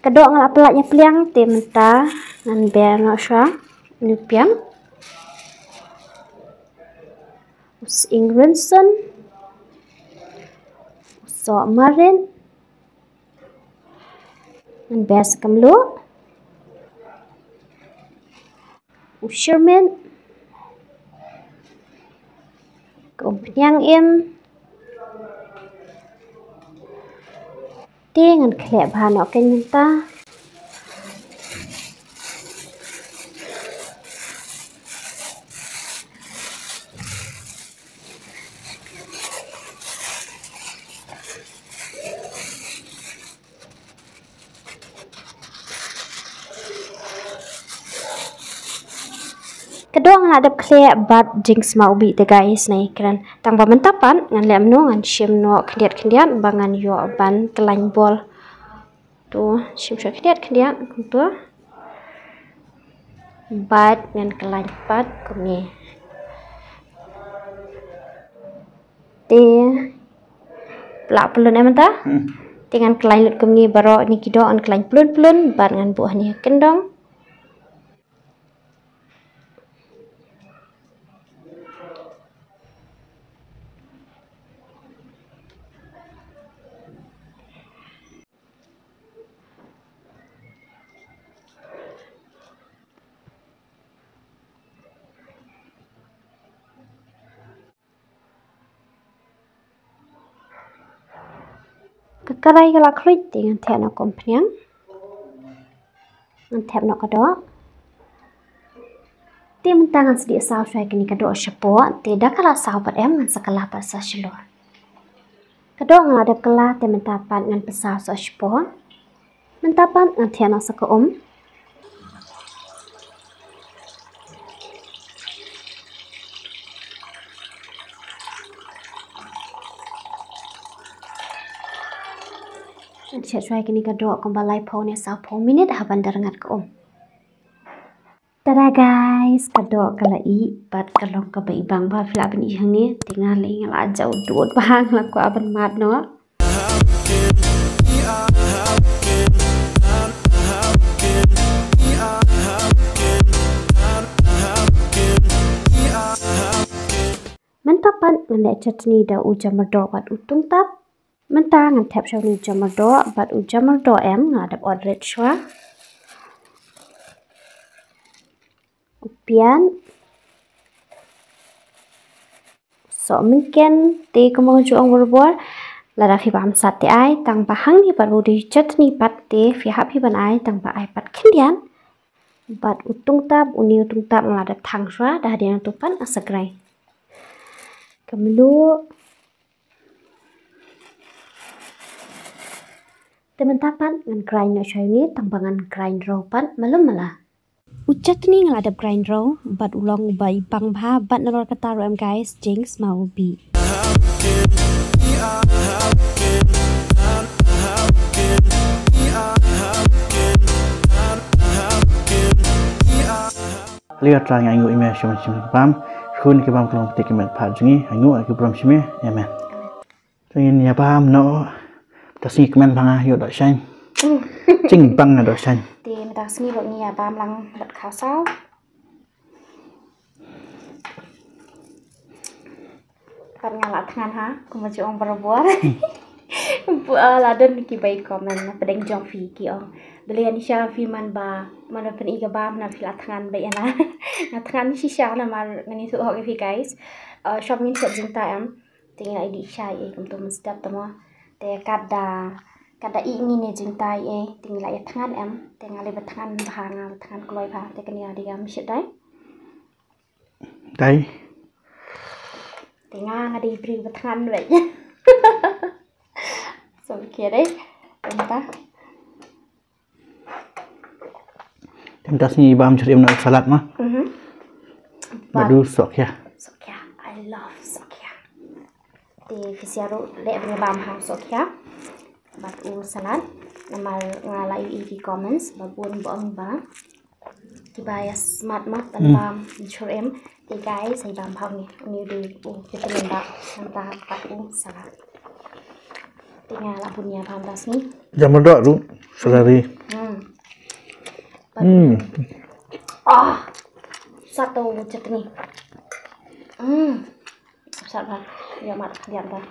Kedok ngalap pelatnya peliang tim mentah ngan biar sya nupian. Us Ingrenson. So Marin. Ngan biar sekemlu. Usherman. Kompenyang im. Dengan kelek bahan oke minta. Kedua ngadap kelek bat jinx mau bi te guys nih keren tang pementapan ngan lem no ngan shim no kendiat bangan yo ban kelanh bol tuh shim shim kendiat tuh bat ngan kelanh bat kumi te pelak pelun emang dengan kelanh lut kumi baro ni kido an kelanh pelun bat ngan buah ni kendong. Kerai kalau klik dengan tiap nak kompenyang, dengan tiap nak kedok. Tim tangan sedih sah saya kini kedok sepuluh. Tidak kalah sah buat dengan sekelah pasal seluar. Kedok ngadap kelah tim mentapan dengan pasal sepuluh. Mentapan dengan tiap nak sekeum. Cek suai kini kedok kembali pone sau minit haban darengat ke Tada guys, kedok kalau bat kalau ke bang ba fila ben ihang ni tinggal ling la jauh duot bang la ko aban mat no. Mentapan ngendek chutney da ujam merdok bat utung tap. Mentang ngan tap shau ni ujam merdok bat ujam merdok em ngadap odret shwa. Upian. So mungkin ti kemau juang berbor lada fi pam sat ti ai tang bahang ni bat udi chutney pat ti fi hap hi ban ai tang ba ai pat kendian. Bat utung tap uni utung tap ngadap thang shwa dah dia tupan asagrai. Kemelu Teman-teman ngan grind no show ni tambangan grind row pan malum mala. Ucat ni ngadap grind row bat ulong bai bang bha bat nalor kata em guys jinx mau bi. Lihat lang yang ingo email shom pam kun ke pam kelong tik email pha jungi ingo ke pram shime amen. Tengin ya pam no ta sing kemen bang yo dok shan. Jing bang na dok shan. Ti ta sing dok ni ya pam lang dok khao sao. Kan ngalat ngan ha ku ma juang berbuat. Bu laden ki bai komen pedeng jong fi ki ong. Belian isya fi man ba mana pen iga ba na fi latngan bai na. Na tngan si sya na mar ngani su ho fi guys. Shop min set jinta em. Tinggal ID sya e kum tu mestap tamo. Te kada ingin ni jintai tinggal ya tangan em tinggal le tangan bahang tangan keloi ba te kenia dia misit dai tinggal ngadi beri tangan vậy so kia đấy entah Temtas ni bam cerim nak salad mah badu sok ya I love sok ya di fisiaru le punya bam hang sok ya batu salad nama ngalai di comments babun bom ba kibaya smart mat tan bam cerim di guys saya bam hang ni di vitamin ba nanta batu salad tinggal labunya pantas nih. Jam medok tu, selari. Satu chutney. Sabar, ya mat diantar.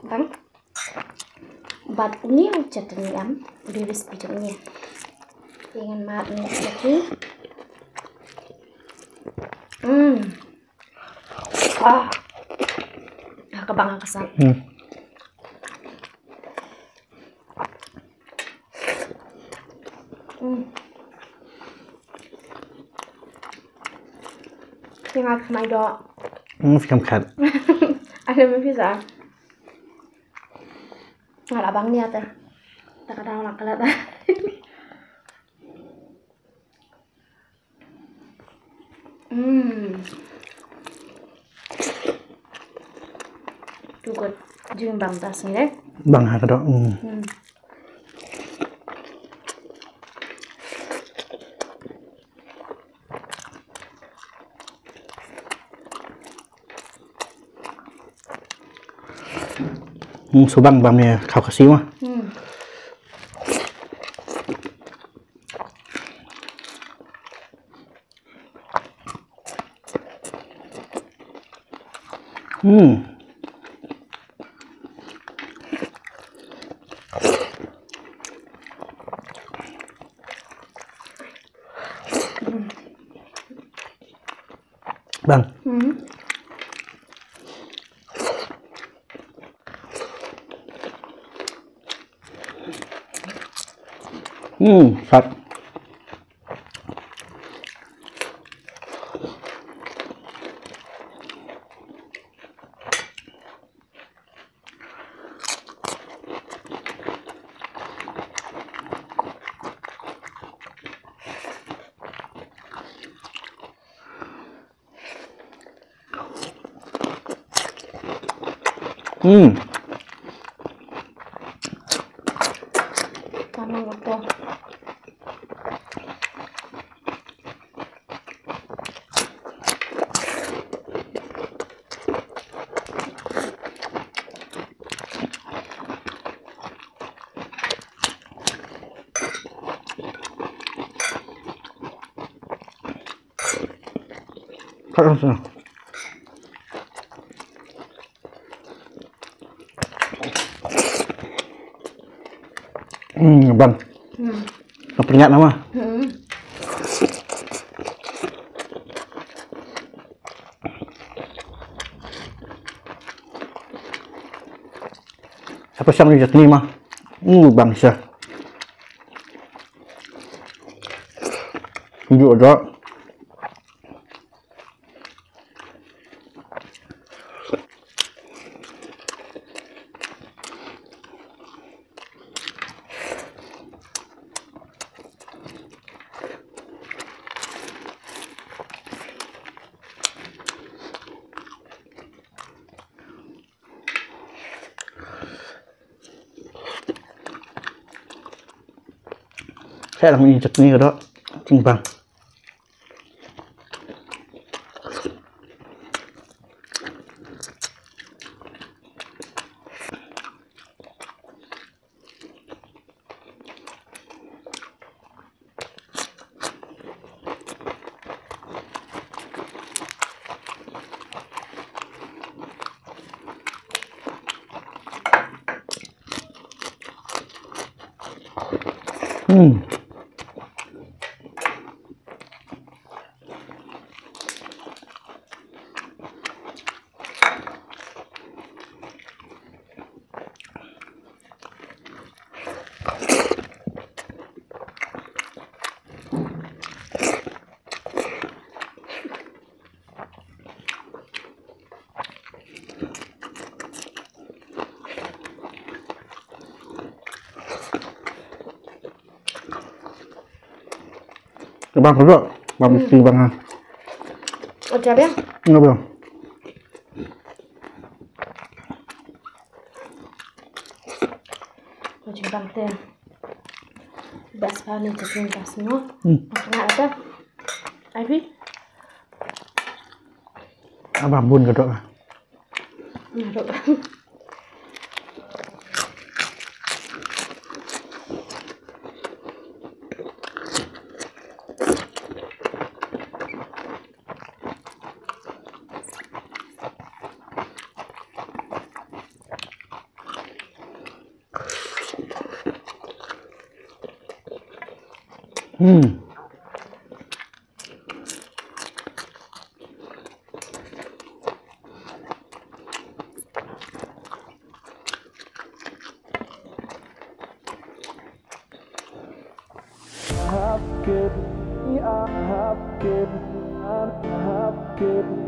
Kan? Bat ini chutney am, diris chutney. Dengan mat ni chutney. Kebang kesan. Tinggal ke dok. Fikam kat. Ada bisa. Nggak abang niat ya. Tak ada orang kelat. Cukup jung bang tas ni deh. Bang ha kadok. Subang bang ni kau kasih mah. Bang. Sat. Sama gitu. Kau rasa. Bang. Keperingat nama. Apa siang ni jatni mah? Bang sah. Tunjuk dah. Saya dah minyak chutney ke dok, bang. Bang dok, bang mesti bang. Udah ya? Enggak bang. Jembang teh. Bas paling tercinta semua. Nggak ada. Ivy. Abang bun ke dok. Naruh. I have kid,